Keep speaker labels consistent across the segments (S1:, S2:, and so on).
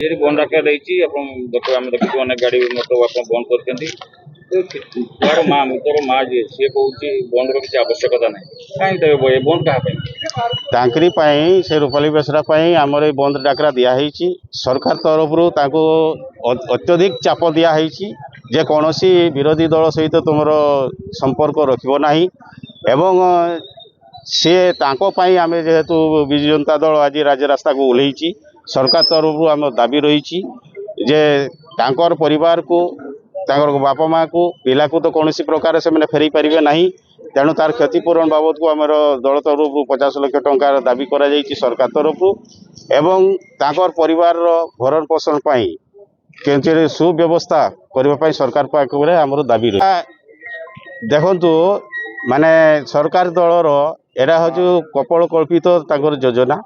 S1: ये बंद डाका देछि अपन देखो हम देखि अनेक गाड़ी मोटर अपन बंद करछन्ती यार मां मोटर मां जे से कहूची बंद रो किछ आवश्यकता नै काई देबो ए बंद कहा पे
S2: तांकरी पाई से रूपाली बेसरा पाई हमर ए बंद डाकरा दिया हेछि सरकार तरफ रु ताको अत्यधिक चाप दिया हेछि जे कोनोसी विरोधी दल सहित तुमरो संपर्क रखिबो नाही एवं से तांको पाई आमे जेहेतु बिजु जनता दल आज राज्य रास्ता को ओल्हेछि सरकार तरफ रु हम दाबी रहिछि जे तांकर परिवार को तांकर बापा माँ को पिला को तो कौन प्रकार से मैंने फेरी पारे ना तेणु तार क्षतिपूरण बाबद को आमर दल तरफ 50 लाख टंकार दाबी करा जायछि सरकार तरफ एवं तांकर परिवार भरण पोषण पाई केंचरे सुव्यवस्था करबा पाई सरकार पाखरे हमर दाबी रही देखंतु माने सरकार दलर एरा हजु कपल कल्पित तांकर योजना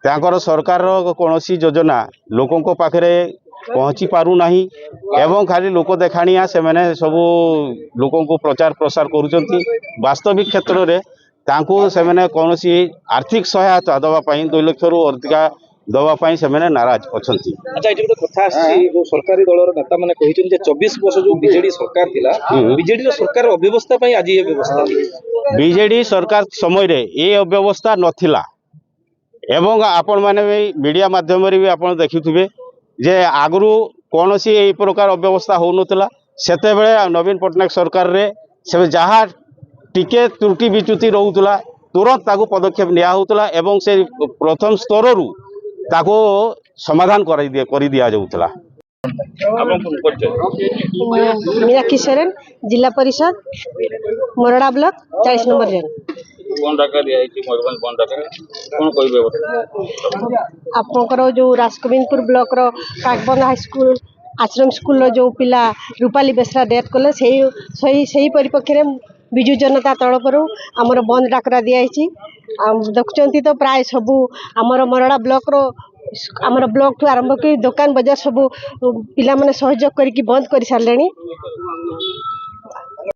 S2: तांकर सरकार कोनोसी योजना लोकों को पाखरे पहुँची पारु नाही एवं खाली लोक देखाणिया से मैंने सबू लोकों को प्रचार प्रसार करुचंती वास्तविक क्षेत्र रे तांको से मैंने कोनोसी आर्थिक सहायता दवा पाई 2 लाख रु अधिका दवा पाई से मैंने नाराज अछंती।
S3: अच्छा एटी गोटे कथा आसी जो सरकारी दलर नेता माने कहिचन जे 24 वर्ष जो बीजेडी सरकार थिला बीजेडी रो सरकार अव्यवस्था पाई आज ये व्यवस्था
S2: बीजेडी सरकार समय रे ए अव्यवस्था नथिला एवं आपण माने मीडिया माध्यम रे भी आपण देखिथिबे जे आगरू कौन सी यही प्रकार अव्यवस्था हो नथिला सेते बेले नवीन पटनायक सरकार रे से जहाँ टिके त्रुटि विच्युति रोला तुरंत ताको पदक्षेप निया होतला एवं से प्रथम स्तर रु ताको समाधान कर दिया जाउतला।
S4: मीनाक्षी सोरेन जिला परिषद मोरडा ब्लॉक 40 नंबर जेल
S1: बंद डाका दिया है मयूरभंज बंद डाका कौन कहबे
S4: आपनकर जो राजगोविंदपुर ब्लॉक रो काकबंद हाई स्कूल आश्रम स्कूल रो जो पिला रूपाली बेसरा डेथ कले सही परिपक्ष विजु जनता तरफ आमर बंद डाकरा दिखाई देखुं तो प्राय सबू आमर मोरडा ब्लॉक रो आमर ब्लॉक ठू आरंभ कर दुकान बजार सबू पिला माने सहयोग करके बंद कर सारे